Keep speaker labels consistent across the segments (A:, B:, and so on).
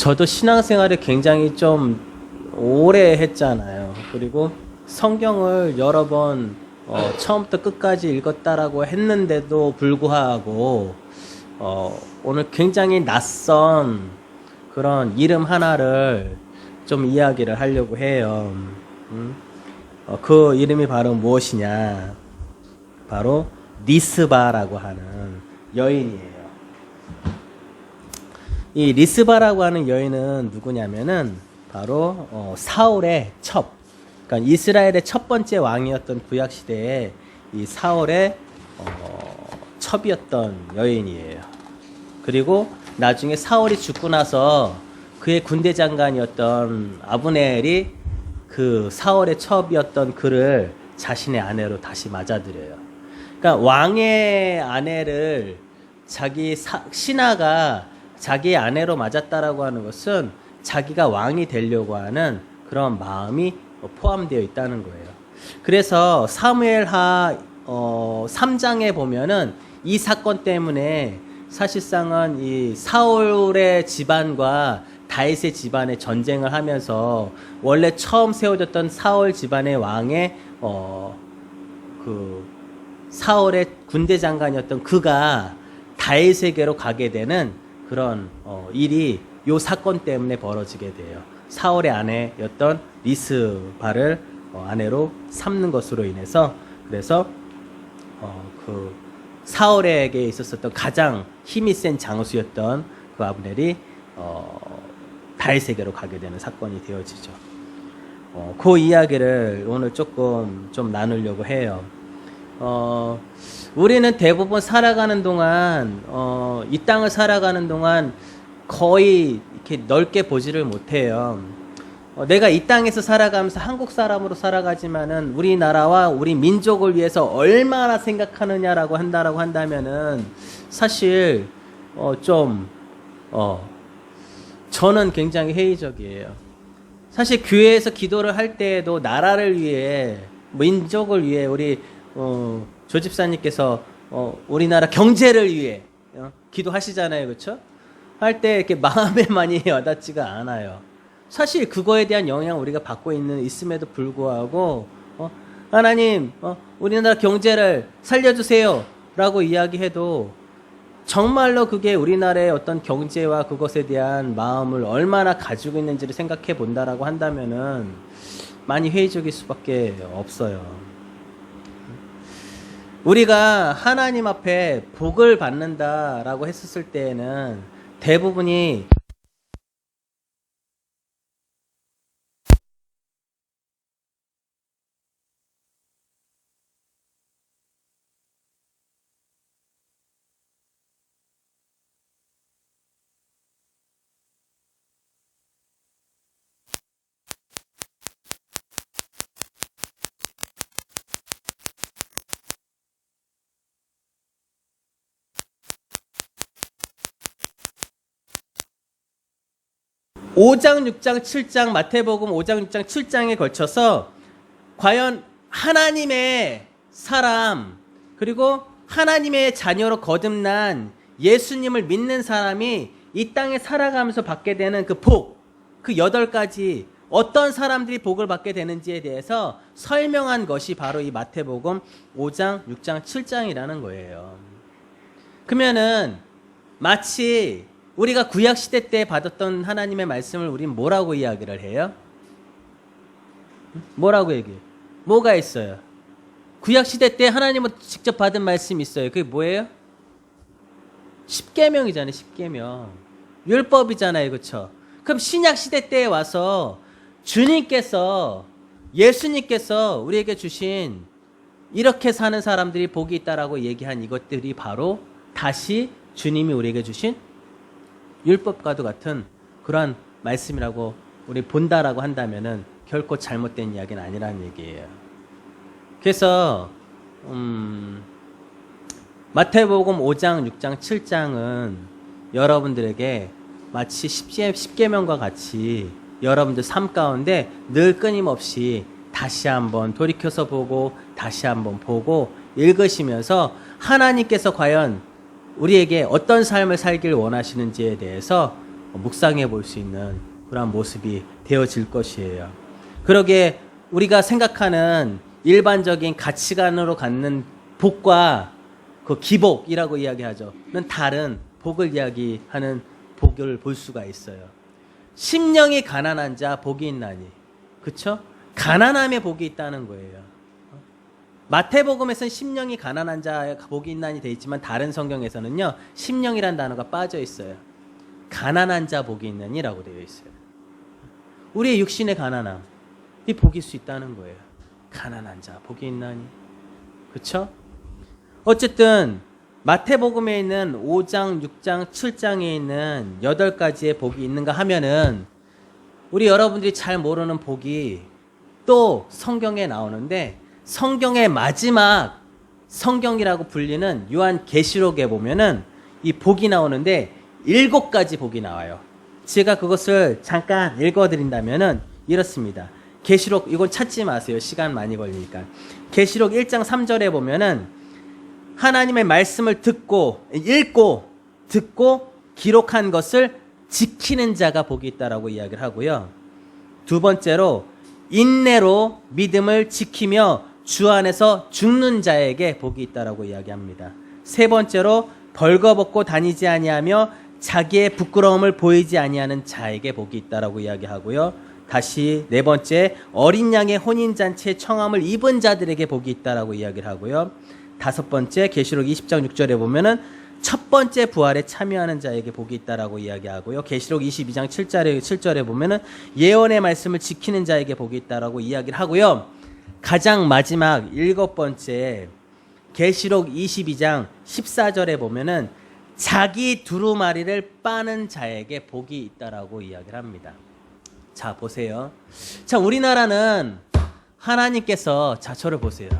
A: 저도 신앙생활을 굉장히 좀 오래 했잖아요. 그리고 성경을 여러 번 처음부터 끝까지 읽었다라고 했는데도 불구하고 오늘 굉장히 낯선 그런 이름 하나를 좀 이야기를 하려고 해요. 그 이름이 바로 무엇이냐? 바로 리스바라고 하는 여인이에요. 이 리스바라고 하는 여인은 누구냐면은 바로 사울의 첩, 그러니까 이스라엘의 첫 번째 왕이었던 구약 시대에 이 사울의 첩이었던 여인이에요. 그리고 나중에 사울이 죽고 나서 그의 군대 장관이었던 아브넬이 그 사울의 첩이었던 그를 자신의 아내로 다시 맞아들여요. 그러니까 왕의 아내를 자기 신하가 자기의 아내로 맞았다라고 하는 것은 자기가 왕이 되려고 하는 그런 마음이 포함되어 있다는 거예요. 그래서 사무엘하 3장에 보면은 이 사건 때문에 사실상은 이 사울의 집안과 다윗의 집안의 전쟁을 하면서 원래 처음 세워졌던 사울 집안의 왕의 그 사울의 군대 장관이었던 그가 다윗에게로 가게 되는 그런 일이 요 사건 때문에 벌어지게 돼요. 사울의 아내였던 리스바를 아내로 삼는 것으로 인해서, 그래서 그 사울에게 있었던 가장 힘이 센 장수였던 그 아브넬이 다윗에게로 가게 되는 사건이 되어지죠. 그 이야기를 오늘 조금 좀 나누려고 해요. 우리는 대부분 살아가는 동안 이 땅을 살아가는 동안 거의 이렇게 넓게 보지를 못해요. 내가 이 땅에서 살아가면서 한국 사람으로 살아가지만은 우리나라와 우리 민족을 위해서 얼마나 생각하느냐라고 한다면은 사실 저는 굉장히 회의적이에요. 사실 교회에서 기도를 할 때에도 나라를 위해, 민족을 위해 우리 조 집사님께서 우리나라 경제를 위해 기도하시잖아요, 그렇죠? 할 때 이렇게 마음에 많이 와닿지가 않아요. 사실 그거에 대한 영향을 우리가 받고 있음에도 불구하고 하나님 우리나라 경제를 살려주세요 라고 이야기해도 정말로 그게 우리나라의 어떤 경제와 그것에 대한 마음을 얼마나 가지고 있는지를 생각해 본다라고 한다면은 많이 회의적일 수밖에 없어요. 우리가 하나님 앞에 복을 받는다라고 했었을 때에는 대부분이 오장 6장, 7장, 마태복음 5장, 6장, 7장에 걸쳐서 과연 하나님의 사람, 그리고 하나님의 자녀로 거듭난 예수님을 믿는 사람이 이 땅에 살아가면서 받게 되는 그 복, 그 8가지 어떤 사람들이 복을 받게 되는지에 대해서 설명한 것이 바로 이 마태복음 5장, 6장, 7장이라는 거예요. 그러면은 마치 우리가 구약시대 때 받았던 하나님의 말씀을 우린 뭐라고 이야기를 해요? 뭐라고 얘기해요? 뭐가 있어요? 구약시대 때 하나님은 직접 받은 말씀이 있어요. 그게 뭐예요? 십계명이잖아요. 십계명. 율법이잖아요. 그렇죠? 그럼 신약시대 때에 와서 주님께서, 예수님께서 우리에게 주신 이렇게 사는 사람들이 복이 있다라고 얘기한 이것들이 바로 다시 주님이 우리에게 주신 율법과도 같은 그러한 말씀이라고 우리 본다라고 한다면은 결코 잘못된 이야기는 아니라는 얘기예요. 그래서 마태복음 5장, 6장, 7장은 여러분들에게 마치 십계명과 같이 여러분들 삶 가운데 늘 끊임없이 다시 한번 돌이켜서 보고 다시 한번 보고 읽으시면서 하나님께서 과연 우리에게 어떤 삶을 살길 원하시는지에 대해서 묵상해 볼 수 있는 그런 모습이 되어질 것이에요. 그러기에 우리가 생각하는 일반적인 가치관으로 갖는 복과 그 기복이라고 이야기하죠. 는 다른 복을 이야기하는 복을 볼 수가 있어요. 심령이 가난한 자 복이 있나니. 그쵸? 가난함에 복이 있다는 거예요. 마태복음에서는 심령이 가난한 자 복이 있나니 돼 있지만 다른 성경에서는요. 심령이란 단어가 빠져 있어요. 가난한 자 복이 있나니라고 되어 있어요. 우리의 육신의 가난함 이 복일 수 있다는 거예요. 가난한 자 복이 있나니. 그쵸? 어쨌든 마태복음에 있는 5장, 6장, 7장에 있는 8가지의 복이 있는가 하면은 우리 여러분들이 잘 모르는 복이 또 성경에 나오는데 성경의 마지막 성경이라고 불리는 요한계시록에 보면은 이 복이 나오는데 7가지 복이 나와요. 제가 그것을 잠깐 읽어드린다면은 이렇습니다. 계시록 이건 찾지 마세요. 시간 많이 걸리니까. 계시록 1장 3절에 보면은 하나님의 말씀을 읽고 듣고 기록한 것을 지키는 자가 복이 있다라고 이야기를 하고요. 두 번째로 인내로 믿음을 지키며 주 안에서 죽는 자에게 복이 있다라고 이야기합니다. 세 번째로 벌거벗고 다니지 아니하며 자기의 부끄러움을 보이지 아니하는 자에게 복이 있다라고 이야기하고요. 다시 네 번째 어린 양의 혼인잔치에 청함을 입은 자들에게 복이 있다라고 이야기를 하고요. 다섯 번째 계시록 20장 6절에 보면은 첫 번째 부활에 참여하는 자에게 복이 있다라고 이야기하고요. 계시록 22장 7절에 보면은 예언의 말씀을 지키는 자에게 복이 있다라고 이야기를 하고요. 가장 마지막 7번째 계시록 22장 14절에 보면은 자기 두루마리를 빠는 자에게 복이 있다라고 이야기를 합니다. 자, 보세요. 자, 우리나라는 하나님께서 자, 저를 보세요.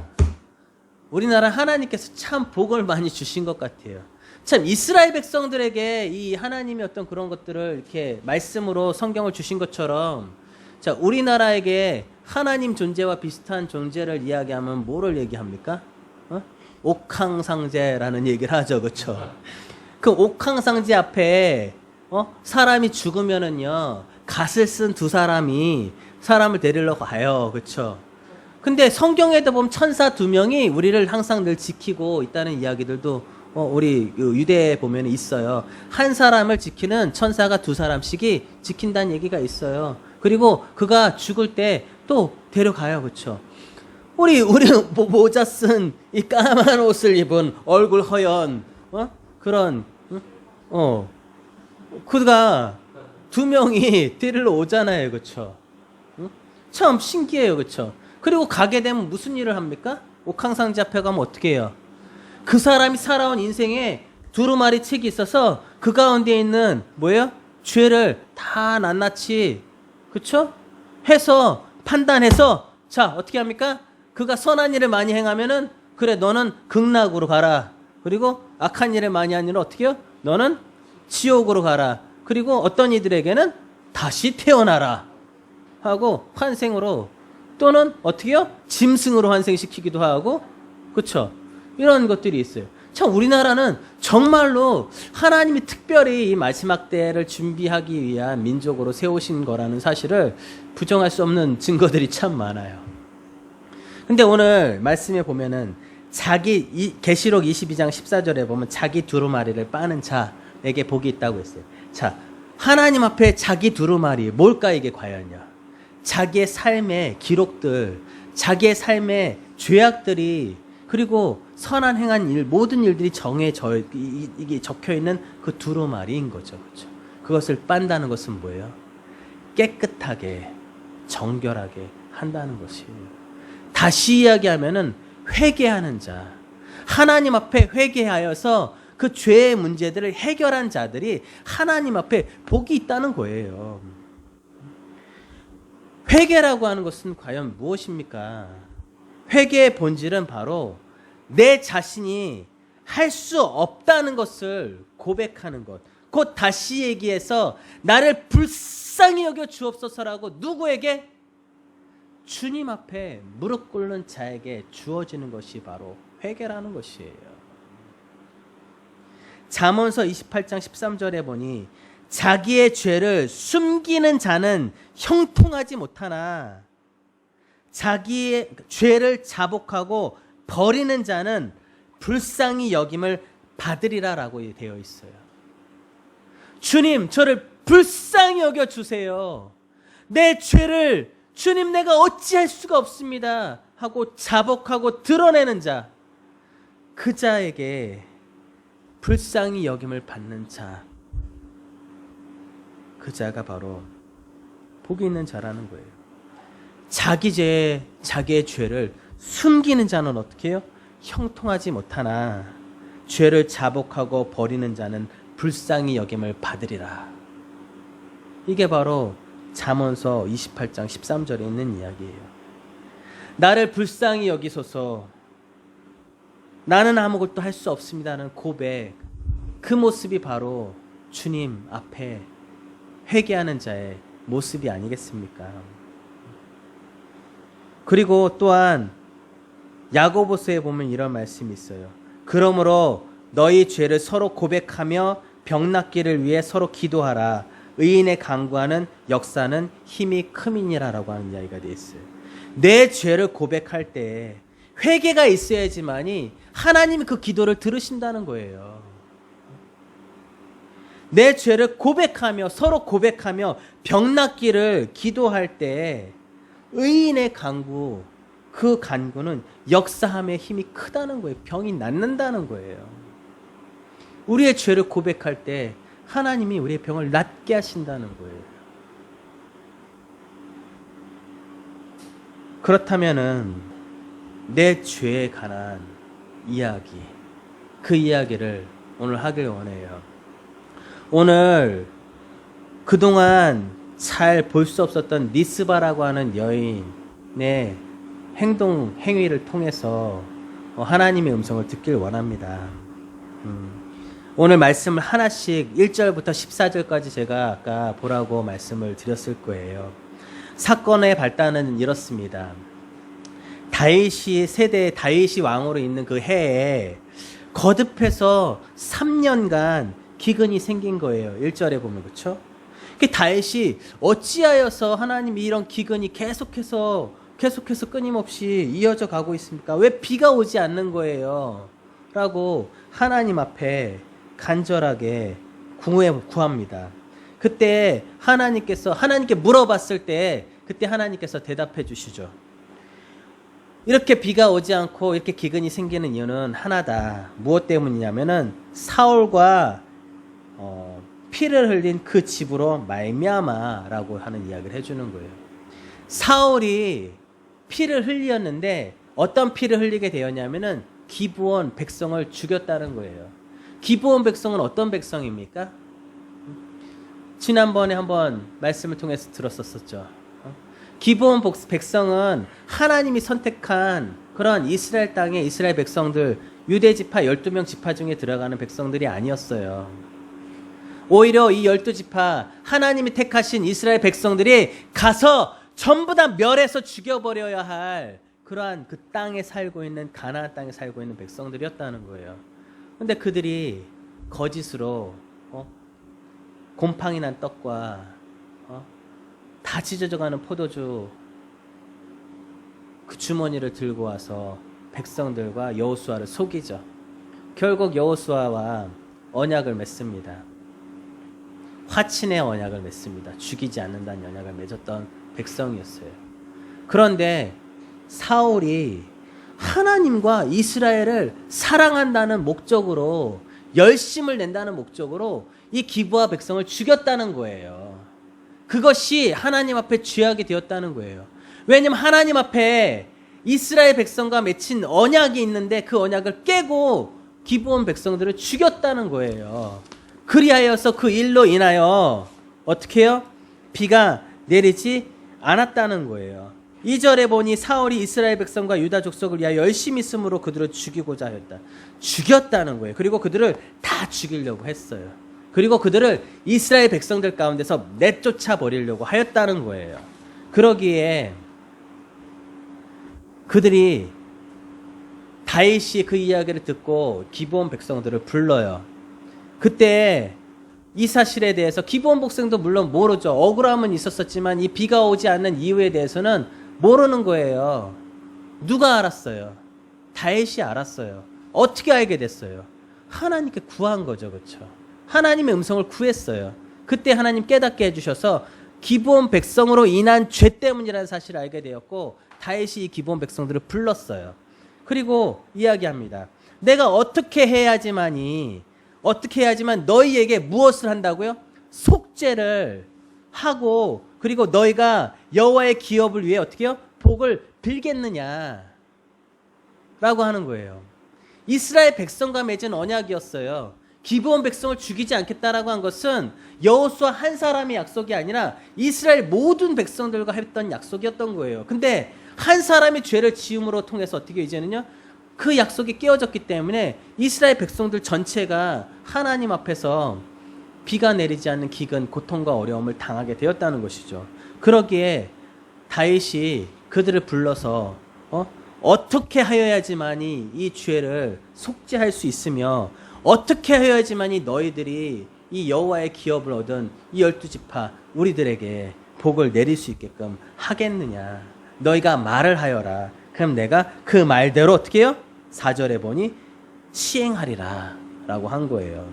A: 우리나라 하나님께서 참 복을 많이 주신 것 같아요. 참 이스라엘 백성들에게 이 하나님의 어떤 그런 것들을 이렇게 말씀으로 성경을 주신 것처럼 자, 우리나라에게 하나님 존재와 비슷한 존재를 이야기하면 뭐를 얘기합니까? 옥황상제라는 얘기를 하죠. 그렇죠? 그 옥황상제 앞에 사람이 죽으면은요. 갓을 쓴 두 사람이 사람을 데리러 가요. 그렇죠? 근데 성경에도 보면 천사 2명이 우리를 항상 늘 지키고 있다는 이야기들도 우리 유대에 보면 있어요. 한 사람을 지키는 천사가 2사람씩이 지킨다는 얘기가 있어요. 그리고 그가 죽을 때 또 데려가요. 그렇죠? 우리 모자 쓴 이 까만 옷을 입은 얼굴 허연 그런 그가 2명이 데리러 오잖아요. 그렇죠? 참 신기해요. 그렇죠? 그리고 가게 되면 무슨 일을 합니까? 옥황상제 앞에 가면 어떻게 해요? 그 사람이 살아온 인생에 두루마리 책이 있어서 그 가운데 있는 뭐예요? 죄를 다 낱낱이 그쵸? 해서 판단해서 자 어떻게 합니까? 그가 선한 일을 많이 행하면은 그래 너는 극락으로 가라. 그리고 악한 일을 많이 하는 일은 어떻게 해요? 너는 지옥으로 가라. 그리고 어떤 이들에게는 다시 태어나라 하고 환생으로 또는 어떻게 해요? 짐승으로 환생시키기도 하고 그쵸? 이런 것들이 있어요. 참 우리나라는 정말로 하나님이 특별히 이 마지막 때를 준비하기 위한 민족으로 세우신 거라는 사실을 부정할 수 없는 증거들이 참 많아요. 근데 오늘 말씀에 보면은 계시록 22장 14절에 보면 자기 두루마리를 빠는 자에게 복이 있다고 했어요. 자, 하나님 앞에 자기 두루마리 뭘까 이게 과연요? 자기의 삶의 기록들, 자기의 삶의 죄악들이 그리고 선한 행한 일, 모든 일들이 이게 적혀 있는 그 두루마리인 거죠. 그렇죠? 그것을 빤다는 것은 뭐예요? 깨끗하게, 정결하게 한다는 것이에요. 다시 이야기하면은 회개하는 자, 하나님 앞에 회개하여서 그 죄의 문제들을 해결한 자들이 하나님 앞에 복이 있다는 거예요. 회개라고 하는 것은 과연 무엇입니까? 회개의 본질은 바로 내 자신이 할 수 없다는 것을 고백하는 것. 곧 다시 얘기해서 나를 불쌍히 여겨 주옵소서라고 누구에게? 주님 앞에 무릎 꿇는 자에게 주어지는 것이 바로 회개라는 것이에요. 잠언서 28장 13절에 보니 자기의 죄를 숨기는 자는 형통하지 못하나 자기의 죄를 자복하고 버리는 자는 불쌍히 여김을 받으리라라고 되어 있어요. 주님, 저를 불쌍히 여겨 주세요. 내 죄를 주님 내가 어찌할 수가 없습니다 하고 자복하고 드러내는 자, 그 자에게 불쌍히 여김을 받는 자, 그 자가 바로 복이 있는 자라는 거예요. 자기의 죄를 숨기는 자는 어떻게 해요? 형통하지 못하나 죄를 자복하고 버리는 자는 불쌍히 여김을 받으리라. 이게 바로 잠언서 28장 13절에 있는 이야기예요. 나를 불쌍히 여기소서, 나는 아무것도 할 수 없습니다는 고백, 그 모습이 바로 주님 앞에 회개하는 자의 모습이 아니겠습니까? 그리고 또한 야고보서에 보면 이런 말씀이 있어요. 그러므로 너희 죄를 서로 고백하며 병 낫기를 위해 서로 기도하라. 의인의 간구하는 역사는 힘이 큼이니라라고 하는 이야기가 되어 있어요. 내 죄를 고백할 때 회개가 있어야지만이 하나님이 그 기도를 들으신다는 거예요. 내 죄를 고백하며 서로 고백하며 병 낫기를 기도할 때 의인의 간구, 그 간구는 역사함의 힘이 크다는 거예요. 병이 낫는다는 거예요. 우리의 죄를 고백할 때 하나님이 우리의 병을 낫게 하신다는 거예요. 그렇다면은 내 죄에 관한 이야기, 그 이야기를 오늘 하길 원해요. 오늘 그동안 잘 볼 수 없었던 리스바라고 하는 여인의 행위를 통해서 하나님의 음성을 듣길 원합니다. 오늘 말씀을 하나씩 1절부터 14절까지 제가 아까 보라고 말씀을 드렸을 거예요. 사건의 발단은 이렇습니다. 다윗이 왕으로 있는 그 해에 거듭해서 3년간 기근이 생긴 거예요. 1절에 보면, 그렇죠? 다윗이 어찌하여서 하나님이 이런 기근이 계속해서 끊임없이 이어져 가고 있습니까? 왜 비가 오지 않는 거예요? 라고 하나님 앞에 간절하게 구합니다. 그때 하나님께 물어봤을 때 그때 하나님께서 대답해 주시죠. 이렇게 비가 오지 않고 이렇게 기근이 생기는 이유는 하나다. 무엇 때문이냐면은 사울과 피를 흘린 그 집으로 말미암아라고 하는 이야기를 해주는 거예요. 사울이 피를 흘렸는데 어떤 피를 흘리게 되었냐면은 기브온 백성을 죽였다는 거예요. 기브온 백성은 어떤 백성입니까? 지난번에 한번 말씀을 통해서 들었었죠. 기브온 백성은 하나님이 선택한 그런 이스라엘 땅의 이스라엘 백성들, 유대 지파 12명 지파 중에 들어가는 백성들이 아니었어요. 오히려 이 12지파 하나님이 택하신 이스라엘 백성들이 가서 전부 다 멸해서 죽여버려야 할 그러한 그 땅에 살고 있는 가나안 땅에 살고 있는 백성들이었다는 거예요. 근데 그들이 거짓으로 곰팡이 난 떡과 다 찢어져가는 포도주 그 주머니를 들고 와서 백성들과 여호수아를 속이죠. 결국 여호수아와 언약을 맺습니다. 화친의 언약을 맺습니다. 죽이지 않는다는 언약을 맺었던 백성이었어요. 그런데 사울이 하나님과 이스라엘을 사랑한다는 목적으로, 열심을 낸다는 목적으로 이 기브아 백성을 죽였다는 거예요. 그것이 하나님 앞에 죄악이 되었다는 거예요. 왜냐하면 하나님 앞에 이스라엘 백성과 맺힌 언약이 있는데 그 언약을 깨고 기브온 백성들을 죽였다는 거예요. 그리하여서 그 일로 인하여 어떻게 해요? 비가 내리지 않았다는 거예요. 2절에 보니 사울이 이스라엘 백성과 유다 족속을 위하여 열심히 있으므로 그들을 죽이고자 하였다. 죽였다는 거예요. 그리고 그들을 다 죽이려고 했어요. 그리고 그들을 이스라엘 백성들 가운데서 내쫓아 버리려고 하였다는 거예요. 그러기에 그들이 다윗이 그 이야기를 듣고 기브온 백성들을 불러요. 그때 이 사실에 대해서 기브온 백성도 물론 모르죠. 억울함은 있었었지만 이 비가 오지 않는 이유에 대해서는 모르는 거예요. 누가 알았어요? 다윗이 알았어요. 어떻게 알게 됐어요? 하나님께 구한 거죠. 그렇죠? 하나님의 음성을 구했어요. 그때 하나님 깨닫게 해주셔서 기브온 백성으로 인한 죄 때문이라는 사실을 알게 되었고 다윗이 이 기브온 백성들을 불렀어요. 그리고 이야기합니다. 내가 어떻게 해야지만 너희에게 무엇을 한다고요? 속죄를 하고 그리고 너희가 여호와의 기업을 위해 어떻게 해요? 복을 빌겠느냐 라고 하는 거예요. 이스라엘 백성과 맺은 언약이었어요. 기브온 백성을 죽이지 않겠다라고 한 것은 여호수아 한 사람의 약속이 아니라 이스라엘 모든 백성들과 했던 약속이었던 거예요. 근데 한 사람의 죄를 지음으로 통해서 어떻게 이제는요? 그 약속이 깨어졌기 때문에 이스라엘 백성들 전체가 하나님 앞에서 비가 내리지 않는 기근, 고통과 어려움을 당하게 되었다는 것이죠. 그러기에 다윗이 그들을 불러서 어떻게 하여야지만이 이 죄를 속죄할 수 있으며 어떻게 하여야지만이 너희들이 이 여호와의 기업을 얻은 이 12지파 우리들에게 복을 내릴 수 있게끔 하겠느냐. 너희가 말을 하여라. 그럼 내가 그 말대로 어떻게 해요? 4절에 보니 시행하리라 라고 한 거예요.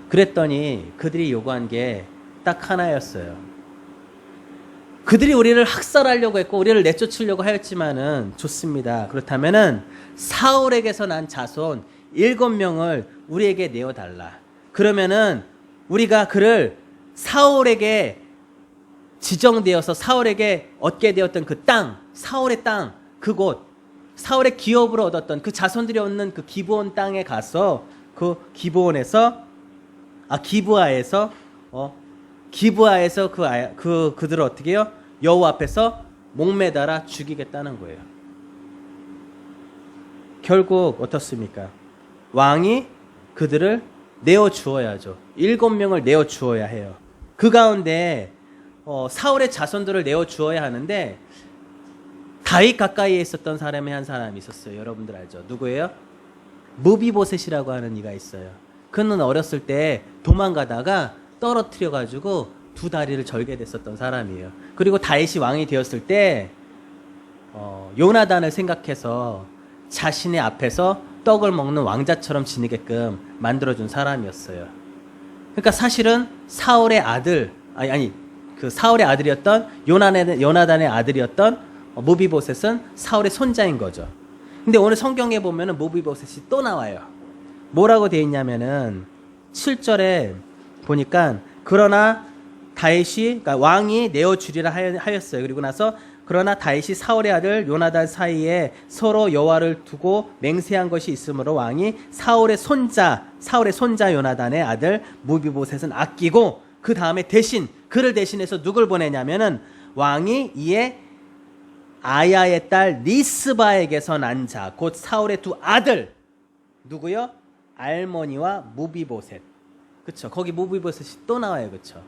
A: 그랬더니 그들이 요구한 게 딱 하나였어요. 그들이 우리를 학살하려고 했고 우리를 내쫓으려고 하였지만은 좋습니다. 그렇다면은 사울에게서 난 자손 7명을 우리에게 내어달라. 그러면은 우리가 그를 사울에게 지정되어서 사울에게 얻게 되었던 그 땅, 사울의 땅, 그곳, 사울의 기업으로 얻었던 그 자손들이 얻는 그 기브온 땅에 가서 그 기브아에서 그들을 어떻게 해요? 여호와 앞에서 목매달아 죽이겠다는 거예요. 결국 어떻습니까? 왕이 그들을 내어 주어야죠. 7명을 내어 주어야 해요. 그 가운데 사울의 자손들을 내어 주어야 하는데 다윗 가까이에 있었던 사람이 한 사람이 있었어요. 여러분들 알죠? 누구예요? 무비보셋이라고 하는 이가 있어요. 그는 어렸을 때 도망가다가 떨어뜨려 가지고 2다리를 절게 됐었던 사람이에요. 그리고 다윗이 왕이 되었을 때 요나단을 생각해서 자신의 앞에서 떡을 먹는 왕자처럼 지내게끔 만들어준 사람이었어요. 그러니까 사실은 사울의 아들, 그 사울의 아들이었던 요나단의 아들이었던 무비보셋은 사울의 손자인 거죠. 근데 오늘 성경에 보면은 무비보셋이 또 나와요. 뭐라고 되어 있냐면은 7절에 보니까 그러나 다윗이, 그러니까 왕이 내어주리라 하였어요. 그리고 나서 그러나 다윗이 사울의 아들 요나단 사이에 서로 여호와를 두고 맹세한 것이 있으므로 왕이 사울의 손자 요나단의 아들 무비보셋은 아끼고 그 다음에 그를 대신해서 누굴 보내냐면은 왕이 이에 아야의 딸 리스바에게서 난 자, 곧 사울의 2 아들 누구요? 알모니와 무비보셋. 그쵸? 거기 무비보셋이 또 나와요. 그쵸?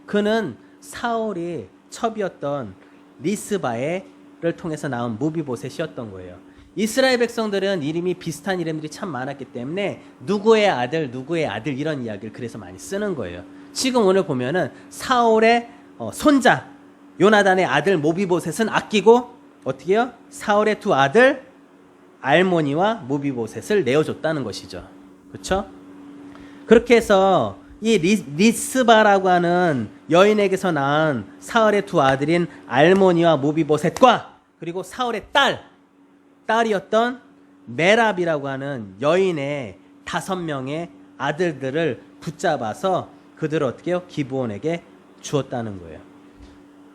A: 그는 사울이 첩이었던 리스바를 통해서 나온 무비보셋이었던 거예요. 이스라엘 백성들은 이름이 비슷한 이름들이 참 많았기 때문에 누구의 아들 이런 이야기를 그래서 많이 쓰는 거예요. 지금 오늘 보면은 사울의 손자 요나단의 아들 무비보셋은 아끼고 어떻게 해요? 사울의 2 아들 알모니와 무비보셋을 내어줬다는 것이죠. 그렇죠? 그렇게 해서 이 리스바라고 하는 여인에게서 낳은 사울의 2 아들인 알모니와 무비보셋과 그리고 사울의 딸이었던 메랍이라고 하는 여인의 5명의 아들들을 붙잡아서 그들을 어떻게 해요? 기브온에게 주었다는 거예요.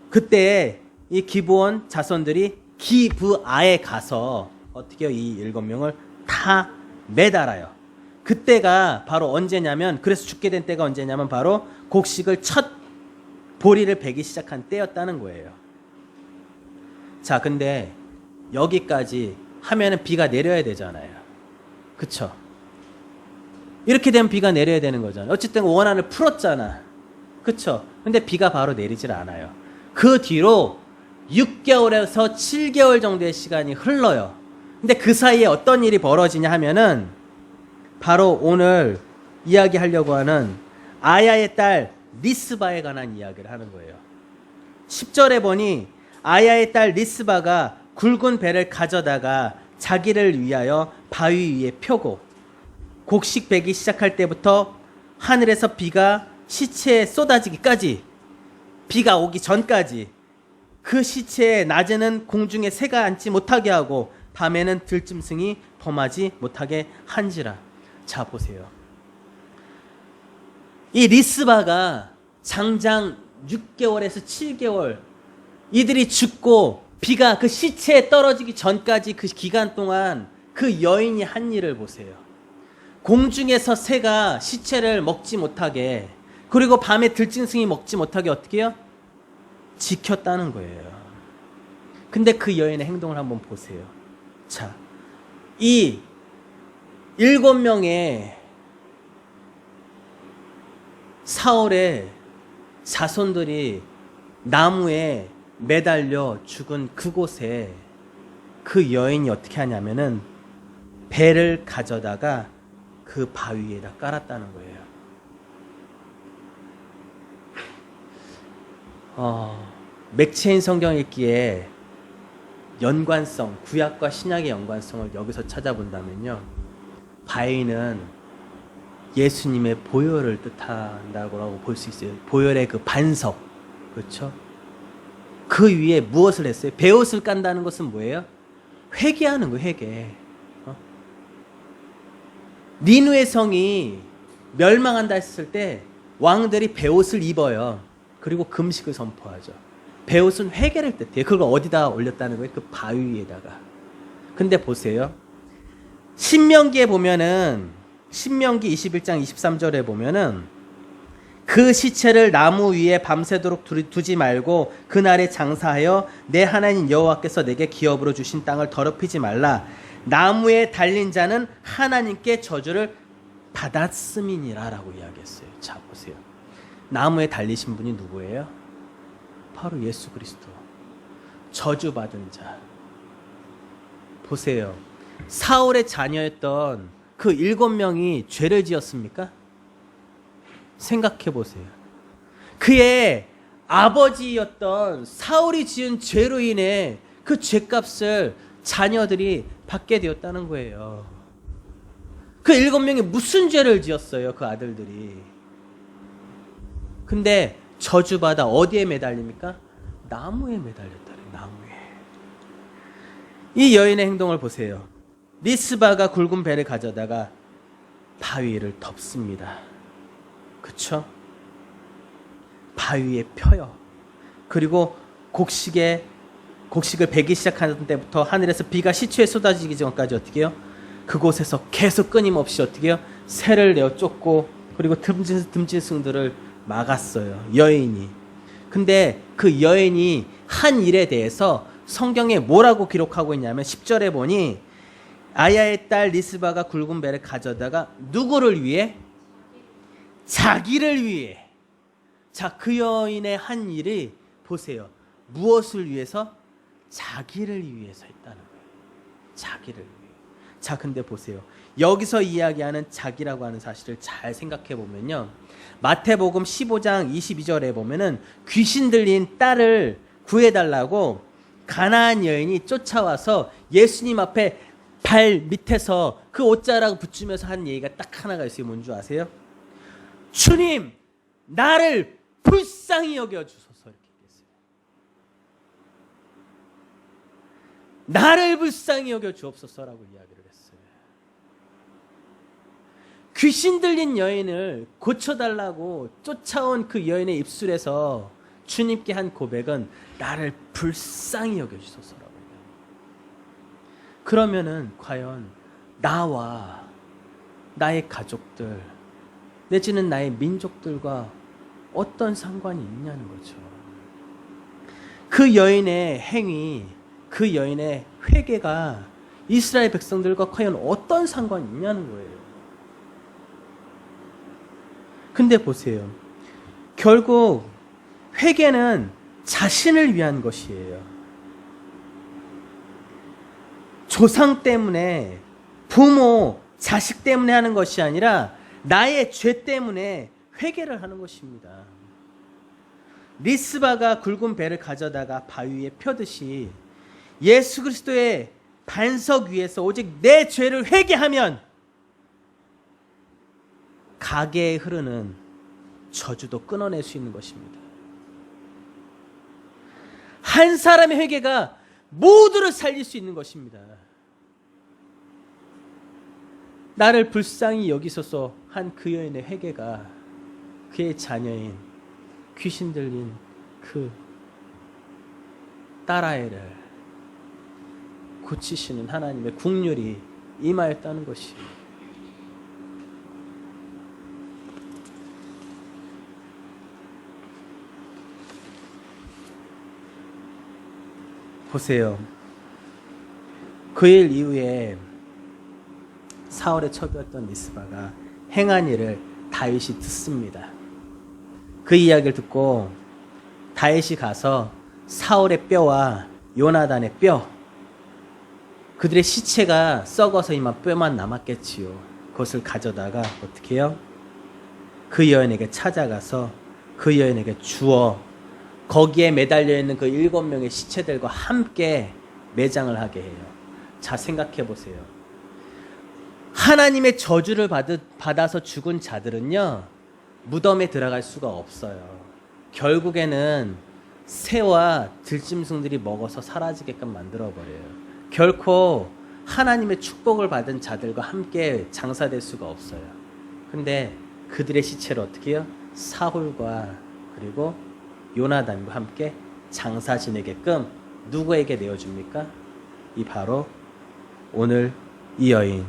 A: 그때 이 기브온 자손들이 기브아에 가서 어떻게 해요? 이 7명을 다 매달아요. 그때가 바로 언제냐면, 그래서 죽게 된 때가 언제냐면 바로 곡식을 첫 보리를 베기 시작한 때였다는 거예요. 자, 근데 여기까지 하면은 비가 내려야 되잖아요. 그쵸? 이렇게 되면 비가 내려야 되는 거잖아요. 어쨌든 원한을 풀었잖아. 그쵸? 근데 비가 바로 내리질 않아요. 그 뒤로 6개월에서 7개월 정도의 시간이 흘러요. 근데 그 사이에 어떤 일이 벌어지냐 하면은 바로 오늘 이야기하려고 하는 아야의 딸 리스바에 관한 이야기를 하는 거예요. 10절에 보니 아야의 딸 리스바가 굵은 배를 가져다가 자기를 위하여 바위 위에 펴고 곡식 베기 시작할 때부터 하늘에서 비가 시체에 쏟아지기까지, 비가 오기 전까지 그 시체에 낮에는 공중에 새가 앉지 못하게 하고 밤에는 들짐승이 범하지 못하게 한지라. 자, 보세요. 이 리스바가 장장 6개월에서 7개월 이들이 죽고 비가 그 시체에 떨어지기 전까지 그 기간 동안 그 여인이 한 일을 보세요. 공중에서 새가 시체를 먹지 못하게, 그리고 밤에 들짐승이 먹지 못하게 어떻게 해요? 지켰다는 거예요. 근데 그 여인의 행동을 한번 보세요. 자, 이 7명의 사울의 자손들이 나무에 매달려 죽은 그곳에 그 여인이 어떻게 하냐면은 배를 가져다가 그 바위에다 깔았다는 거예요. 맥체인 성경 읽기에 연관성, 구약과 신약의 연관성을 여기서 찾아본다면요, 바위는 예수님의 보혈을 뜻한다고 볼 수 있어요. 보혈의 그 반석, 그렇죠? 그 위에 무엇을 했어요? 베옷을 깐다는 것은 뭐예요? 회개하는 거예요, 회개. 니누의 성이 멸망한다 했을 때 왕들이 베옷을 입어요. 그리고 금식을 선포하죠. 베옷은 회개를 뜻해요. 그걸 어디다 올렸다는 거예요? 그 바위 위에다가. 근데 보세요. 신명기에 보면은, 신명기 21장 23절에 보면은 그 시체를 나무 위에 밤새도록 두지 말고 그날에 장사하여 내 하나님 여호와께서 내게 기업으로 주신 땅을 더럽히지 말라. 나무에 달린 자는 하나님께 저주를 받았음이니라 라고 이야기했어요. 자, 보세요. 나무에 달리신 분이 누구예요? 바로 예수 그리스도. 저주받은 자. 보세요. 사울의 자녀였던 그 7명이 죄를 지었습니까? 생각해 보세요. 그의 아버지였던 사울이 지은 죄로 인해 그 죄값을 자녀들이 받게 되었다는 거예요. 그 7명이 무슨 죄를 지었어요, 그 아들들이. 근데 저주받아 어디에 매달립니까? 나무에 매달렸다래, 나무에. 이 여인의 행동을 보세요. 리스바가 굵은 배를 가져다가 바위를 덮습니다. 그쵸? 바위에 펴요. 그리고 곡식을 베기 시작하는 때부터 하늘에서 비가 시체에 쏟아지기 전까지 어떻게 해요? 그곳에서 계속 끊임없이 어떻게 해요? 새를 내어 쫓고, 그리고 듬짐승들을 막았어요, 여인이. 근데 그 여인이 한 일에 대해서 성경에 뭐라고 기록하고 있냐면 10절에 보니 아야의 딸 리스바가 굵은 배를 가져다가 누구를 위해? 자기를 위해. 자, 그 여인의 한 일이 보세요. 무엇을 위해서? 자기를 위해서 했다는 거예요. 자기를 위해. 자, 근데 보세요. 여기서 이야기하는 자기라고 하는 사실을 잘 생각해 보면요, 마태복음 15장 22절에 보면은 귀신 들린 딸을 구해달라고 가나안 여인이 쫓아와서 예수님 앞에 발 밑에서 그 옷자락 붙이면서 한 얘기가 딱 하나가 있어요. 뭔지 아세요? 주님, 나를 불쌍히 여겨주소서. 이렇게 얘기했어요. 나를 불쌍히 여겨주옵소서라고 이야기를 했어요. 귀신 들린 여인을 고쳐달라고 쫓아온 그 여인의 입술에서 주님께 한 고백은 나를 불쌍히 여겨주소서라고. 그러면은 과연 나와 나의 가족들 내지는 나의 민족들과 어떤 상관이 있냐는 거죠. 그 여인의 행위, 그 여인의 회개가 이스라엘 백성들과 과연 어떤 상관이 있냐는 거예요. 근데 보세요. 결국 회개는 자신을 위한 것이에요. 조상 때문에, 부모, 자식 때문에 하는 것이 아니라 나의 죄 때문에 회개를 하는 것입니다. 리스바가 굵은 배를 가져다가 바위 위에 펴듯이 예수 그리스도의 반석 위에서 오직 내 죄를 회개하면 가게에 흐르는 저주도 끊어낼 수 있는 것입니다. 한 사람의 회개가 모두를 살릴 수 있는 것입니다. 나를 불쌍히 여기소서 한 그 여인의 회개가 그의 자녀인 귀신 들린 그 딸아이를 고치시는 하나님의 긍휼이 임하였다는 것이, 보세요. 그 일 이후에 사울의 첩이었던 리스바가 행한 일을 다윗이 듣습니다. 그 이야기를 듣고 다윗이 가서 사울의 뼈와 요나단의 뼈, 그들의 시체가 썩어서 이만 뼈만 남았겠지요. 그것을 가져다가 어떻게 해요? 그 여인에게 찾아가서 그 여인에게 주어 거기에 매달려 있는 그 7명의 시체들과 함께 매장을 하게 해요. 자, 생각해 보세요. 하나님의 저주를 받아서 죽은 자들은요, 무덤에 들어갈 수가 없어요. 결국에는 새와 들짐승들이 먹어서 사라지게끔 만들어버려요. 결코 하나님의 축복을 받은 자들과 함께 장사될 수가 없어요. 근데 그들의 시체를 어떻게 해요? 사울과 그리고 요나단과 함께 장사 지내게끔 누구에게 내어줍니까? 이 바로 오늘 이 여인,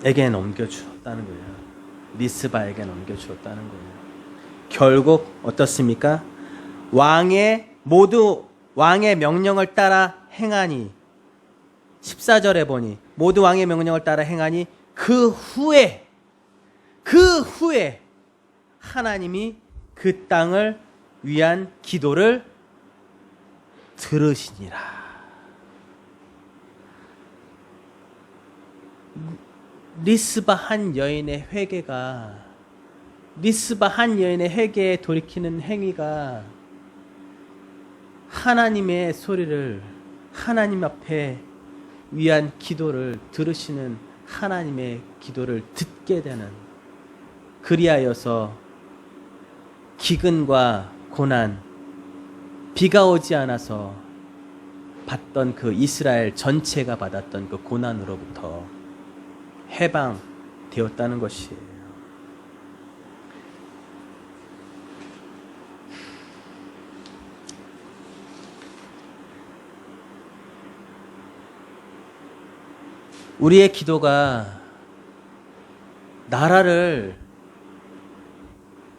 A: 에게 넘겨주었다는 거예요. 리스바에게 넘겨주었다는 거예요. 결국 어떻습니까? 왕의 명령을 따라 행하니, 14절에 보니 모두 왕의 명령을 따라 행하니 그 후에 하나님이 그 땅을 위한 기도를 들으시니라. 리스바 한 여인의 회개에 돌이키는 행위가 하나님의 소리를, 하나님 앞에 위한 기도를 들으시는 하나님의 기도를 듣게 되는, 그리하여서 기근과 고난, 비가 오지 않아서 받던 그 이스라엘 전체가 받았던 그 고난으로부터 해방되었다는 것이에요. 우리의 기도가 나라를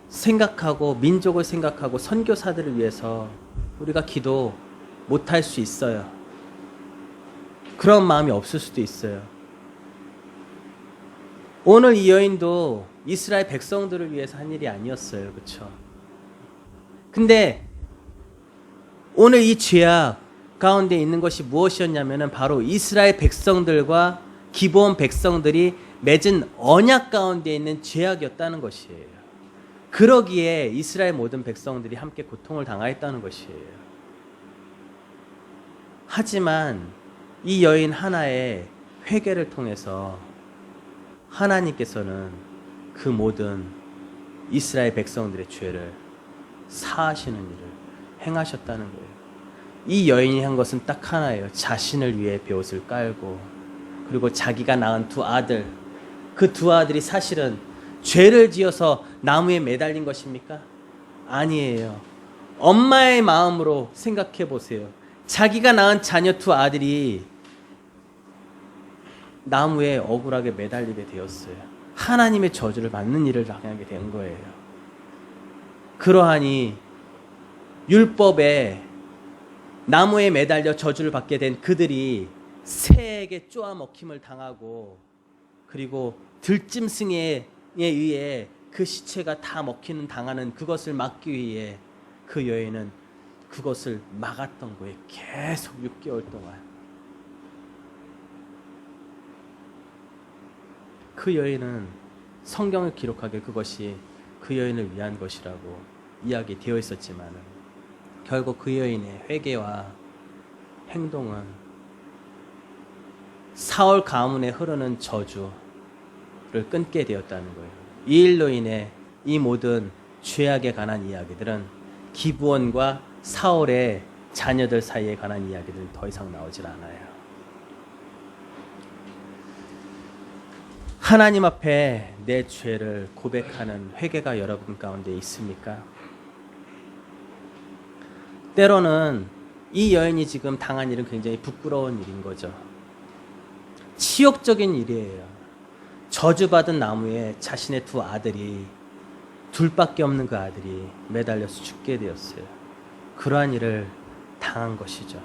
A: 생각하고 민족을 생각하고 선교사들을 위해서 우리가 기도 못할 수 있어요. 그런 마음이 없을 수도 있어요. 오늘 이 여인도 이스라엘 백성들을 위해서 한 일이 아니었어요. 그렇죠? 근데 오늘 이 죄악 가운데 있는 것이 무엇이었냐면은 바로 이스라엘 백성들과 기브온 백성들이 맺은 언약 가운데 있는 죄악이었다는 것이에요. 그러기에 이스라엘 모든 백성들이 함께 고통을 당하였다는 것이에요. 하지만 이 여인 하나의 회개를 통해서 하나님께서는 그 모든 이스라엘 백성들의 죄를 사하시는 일을 행하셨다는 거예요. 이 여인이 한 것은 딱 하나예요. 자신을 위해 벼옷을 깔고, 그리고 자기가 낳은 두 아들, 그 두 아들이 사실은 죄를 지어서 나무에 매달린 것입니까? 아니에요. 엄마의 마음으로 생각해 보세요. 자기가 낳은 자녀 두 아들이 나무에 억울하게 매달리게 되었어요. 하나님의 저주를 받는 일을 당하게 된 거예요. 그러하니 율법에 나무에 매달려 저주를 받게 된 그들이 새에게 쪼아먹힘을 당하고, 그리고 들짐승에 의해 그 시체가 다 당하는 그것을 막기 위해 그 여인은 그것을 막았던 거예요. 계속 6개월 동안. 그 여인은 성경을 기록하기에 그것이 그 여인을 위한 것이라고 이야기되어 있었지만 결국 그 여인의 회개와 행동은 사울 가문에 흐르는 저주를 끊게 되었다는 거예요. 이 일로 인해 이 모든 죄악에 관한 이야기들은 기브온과 사울의 자녀들 사이에 관한 이야기들은 더 이상 나오질 않아요. 하나님 앞에 내 죄를 고백하는 회개가 여러분 가운데 있습니까? 때로는 이 여인이 지금 당한 일은 굉장히 부끄러운 일인 거죠. 치욕적인 일이에요. 저주받은 나무에 자신의 두 아들이, 둘밖에 없는 그 아들이 매달려서 죽게 되었어요. 그러한 일을 당한 것이죠.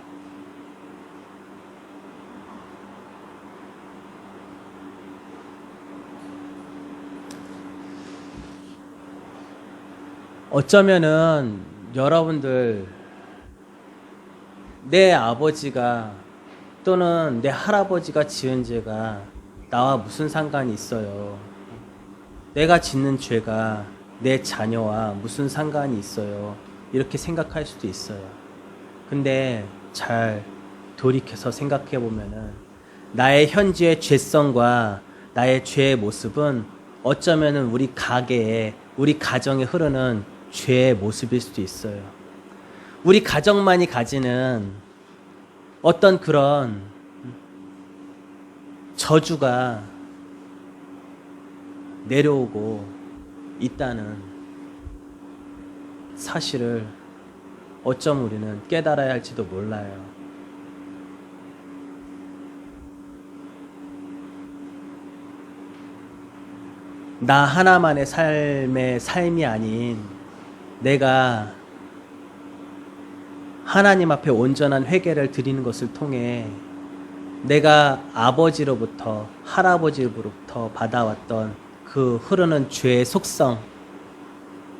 A: 어쩌면은 여러분들 내 아버지가 또는 내 할아버지가 지은 죄가 나와 무슨 상관이 있어요? 내가 짓는 죄가 내 자녀와 무슨 상관이 있어요? 이렇게 생각할 수도 있어요. 근데 잘 돌이켜서 생각해 보면은 나의 현재의 죄성과 나의 죄의 모습은 어쩌면은 우리 가게에, 우리 가정에 흐르는 죄의 모습일 수도 있어요. 우리 가정만이 가지는 어떤 그런 저주가 내려오고 있다는 사실을 어쩜 우리는 깨달아야 할지도 몰라요. 나 하나만의 삶이 아닌 내가 하나님 앞에 온전한 회개를 드리는 것을 통해 내가 아버지로부터 할아버지로부터 받아왔던 그 흐르는 죄의 속성,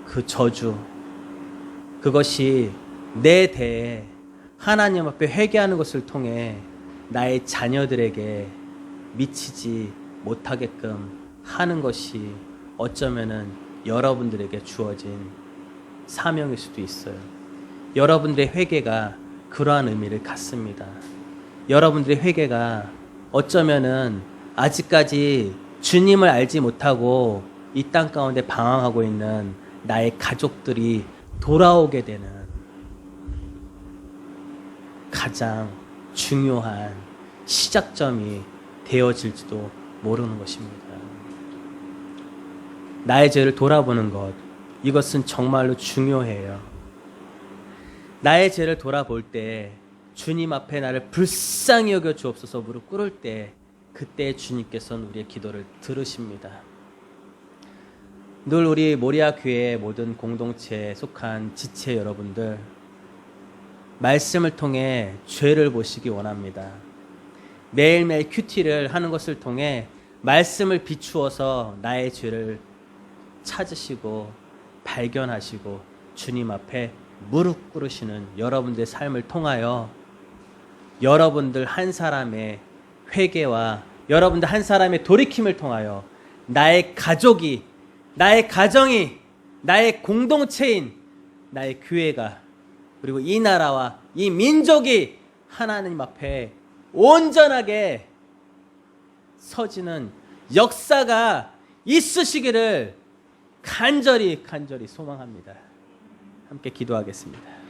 A: 그 저주, 그것이 내 대에 하나님 앞에 회개하는 것을 통해 나의 자녀들에게 미치지 못하게끔 하는 것이 어쩌면은 여러분들에게 주어진 사명일 수도 있어요. 여러분들의 회개가 그러한 의미를 갖습니다. 여러분들의 회개가 어쩌면은 아직까지 주님을 알지 못하고 이 땅 가운데 방황하고 있는 나의 가족들이 돌아오게 되는 가장 중요한 시작점이 되어질지도 모르는 것입니다. 나의 죄를 돌아보는 것, 이것은 정말로 중요해요. 나의 죄를 돌아볼 때 주님 앞에 나를 불쌍히 여겨 주옵소서 무릎 꿇을 때 그때 주님께서는 우리의 기도를 들으십니다. 늘 우리 모리아 교회의 모든 공동체에 속한 지체 여러분들, 말씀을 통해 죄를 보시기 원합니다. 매일매일 큐티를 하는 것을 통해 말씀을 비추어서 나의 죄를 찾으시고 발견하시고 주님 앞에 무릎 꿇으시는 여러분들의 삶을 통하여 여러분들 한 사람의 회개와 여러분들 한 사람의 돌이킴을 통하여 나의 가족이, 나의 가정이, 나의 공동체인 나의 교회가, 그리고 이 나라와 이 민족이 하나님 앞에 온전하게 서지는 역사가 있으시기를 간절히 소망합니다. 함께 기도하겠습니다.